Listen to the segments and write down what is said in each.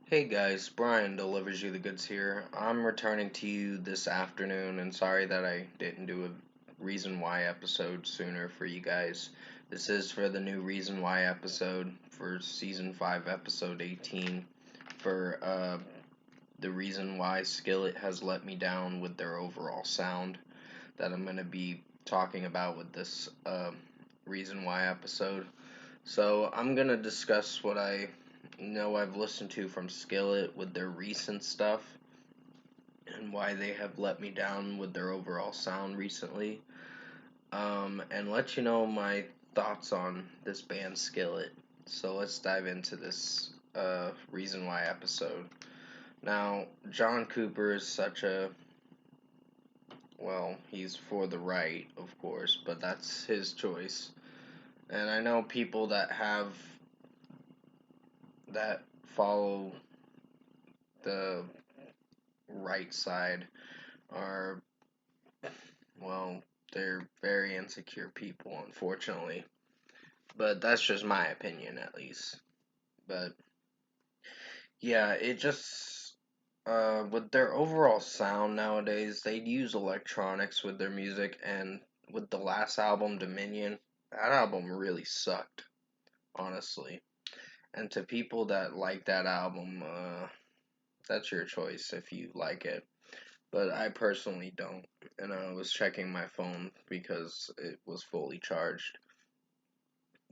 Hey guys, Brian delivers you the goods here. I'm returning to you this afternoon and sorry that I didn't do a Reason Why episode sooner for you guys. This is for the new Reason Why episode for season 5 episode 18 for the reason why Skillet has let me down with their overall sound that I'm going to be talking about with this Reason Why episode. So I'm going to discuss what I I've listened to from Skillet with their recent stuff and why they have let me down with their overall sound recently. And let you know my thoughts on this band Skillet. So let's dive into this Reason Why episode. Now, John Cooper is such a he's for the right, of course, but that's his choice. And I know people that follow the right side are, well, they're very insecure people, unfortunately. But that's just my opinion, at least. But yeah, with their overall sound nowadays, they use electronics with their music, and with the last album, Dominion, that album really sucked, honestly. And to people that like that album, that's your choice if you like it. But I personally don't. And I was checking my phone because it was fully charged.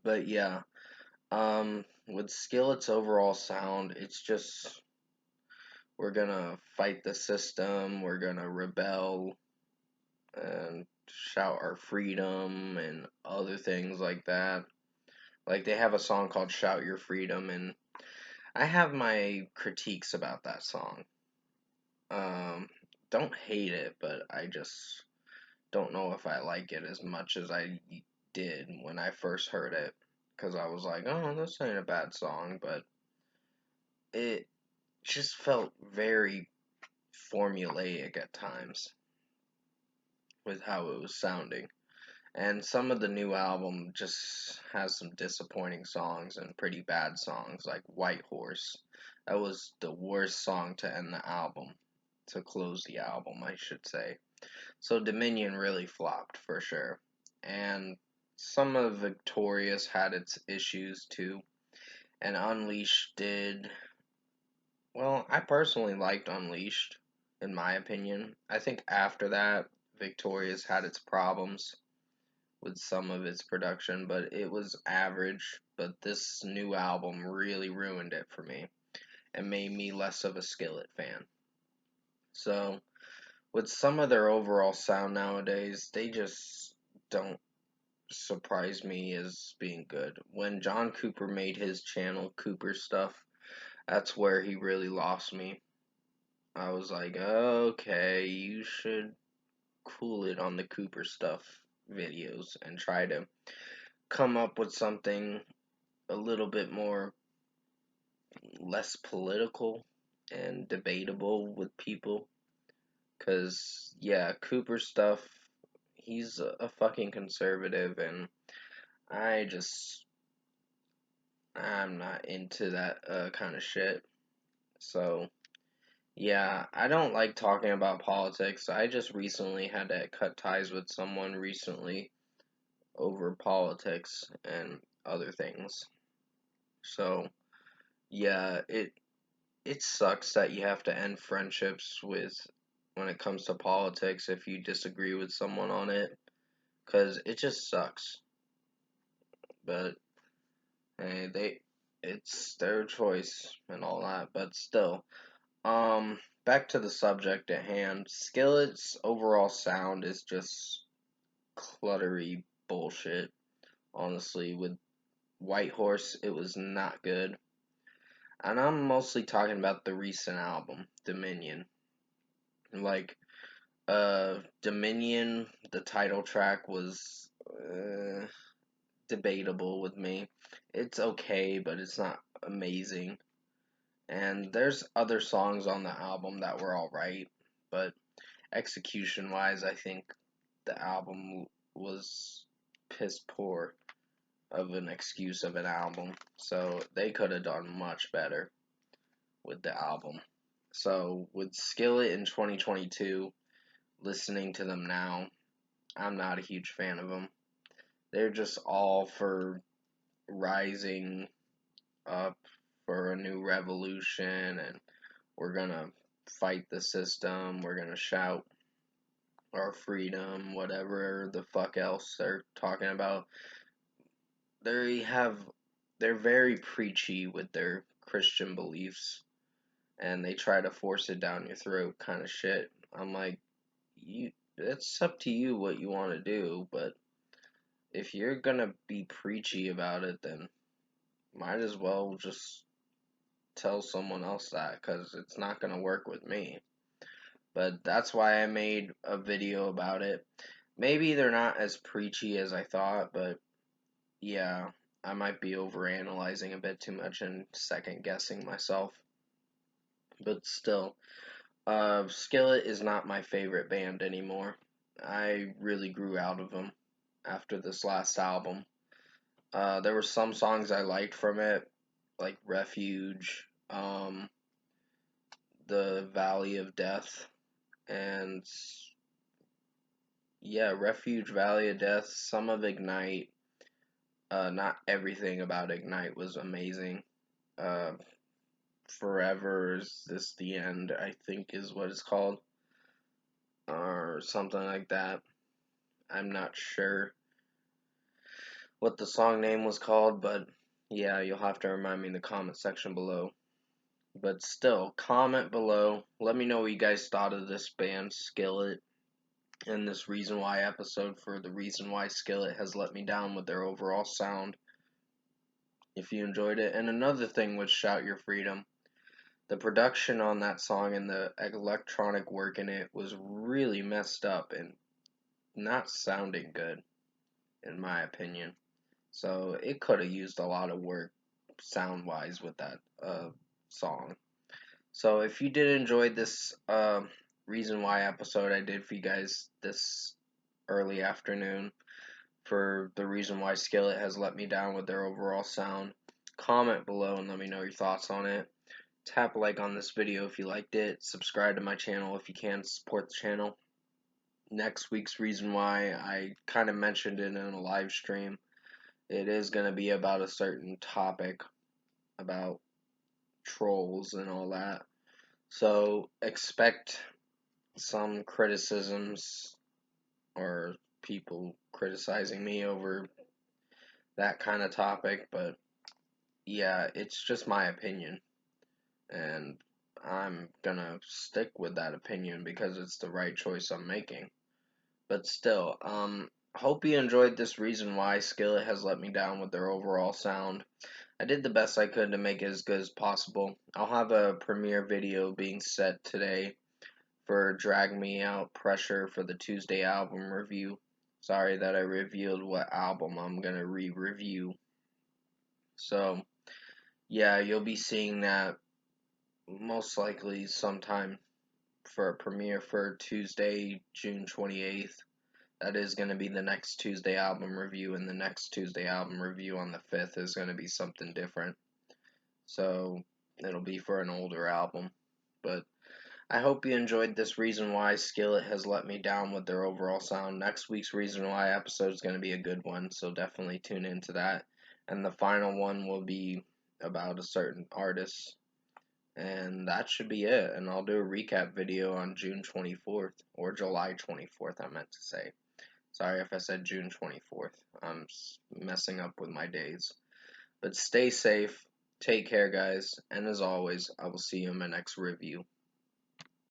But yeah, with Skillet's overall sound, it's just we're gonna fight the system, we're gonna rebel and shout our freedom and other things like that. Like they have a song called Shout Your Freedom, and I have my critiques about that song. Um, don't hate it, but I just don't know if I like it as much as I did when I first heard it. Because I was like, oh, this ain't a bad song, but it just felt very formulaic at times with how it was sounding. And some of the new album just has some disappointing songs and pretty bad songs, like White Horse. That was the worst song to end the album, to close the album, I should say. So Dominion really flopped for sure. And some of Victorious had its issues too. And Unleashed did. Well, I personally liked Unleashed, in my opinion. I think after that, Victorious had its problems with some of its production, but it was average. But this new album really ruined it for me and made me less of a Skillet fan. So, with some of their overall sound nowadays, they just don't surprise me as being good. When John Cooper made his channel Cooper Stuff, that's where he really lost me. I was like, okay, you should cool it on the Cooper Stuff videos and try to come up with something a little bit more less political and debatable with people. Cause yeah, Cooper Stuff, he's a fucking conservative, and I just I'm not into that kind of shit. So yeah, I don't like talking about politics. I just recently had to cut ties with someone recently over politics and other things. So yeah, it sucks that you have to end friendships with when it comes to politics if you disagree with someone on it, cuz it just sucks. But hey, it's their choice and all that, but still. Back to the subject at hand. Skillet's overall sound is just cluttery bullshit. Honestly, with White Horse, it was not good. And I'm mostly talking about the recent album, Dominion. Like, Dominion, the title track was debatable with me. It's okay, but it's not amazing. And there's other songs on the album that were alright, but execution wise, I think the album was piss poor of an excuse of an album. So they could have done much better with the album. So with Skillet in 2022, listening to them now, I'm not a huge fan of them. They're just all for rising up for a new revolution, and we're gonna fight the system, we're gonna shout our freedom, whatever the fuck else they're talking about. They have they're very preachy with their Christian beliefs, and they try to force it down your throat kind of shit. I'm like, it's up to you what you want to do, but if you're gonna be preachy about it, then might as well just tell someone else that, because it's not gonna work with me. But that's why I made a video about it. Maybe they're not as preachy as I thought, but yeah, I might be overanalyzing a bit too much and second guessing myself. But still, Skillet is not my favorite band anymore. I really grew out of them after this last album. There were some songs I liked from it, like Refuge, The Valley of Death, and yeah, Refuge, Valley of Death, some of Ignite. Not everything about Ignite was amazing. Uh, Forever is this the end, I think is what it's called, or something like that. I'm not sure what the song name was called, but yeah, you'll have to remind me in the comment section below. But still, comment below. Let me know what you guys thought of this band, Skillet, and this Reason Why episode for the reason why Skillet has let me down with their overall sound, if you enjoyed it. And another thing with Shout Your Freedom, the production on that song and the electronic work in it was really messed up and not sounding good, in my opinion. So it could have used a lot of work sound-wise with that song. So if you did enjoy this Reason Why episode I did for you guys this early afternoon for the reason why Skillet has let me down with their overall sound, comment below and let me know your thoughts on it. Tap like on this video if you liked it. Subscribe to my channel if you can. Support the channel. Next week's reason why, I kind of mentioned it in a live stream. It is going to be about a certain topic about trolls and all that. So expect some criticisms or people criticizing me over that kind of topic, but yeah, it's just my opinion, and I'm gonna stick with that opinion because it's the right choice I'm making. But still, hope you enjoyed this reason why Skillet has let me down with their overall sound. I did the best I could to make it as good as possible. I'll have a premiere video being set today for Drag Me Out Pressure for the Tuesday album review. Sorry that I revealed what album I'm gonna re-review. So, yeah, you'll be seeing that most likely sometime for a premiere for Tuesday, June 28th. That is going to be the next Tuesday album review, and the next Tuesday album review on the 5th is going to be something different. So, it'll be for an older album. But I hope you enjoyed this reason why Skillet has let me down with their overall sound. Next week's reason why episode is going to be a good one, so definitely tune into that. And the final one will be about a certain artist. And that should be it. And I'll do a recap video on June 24th, or July 24th, I meant to say. Sorry if I said June 24th. I'm messing up with my days. But stay safe. Take care, guys. And as always, I will see you in my next review.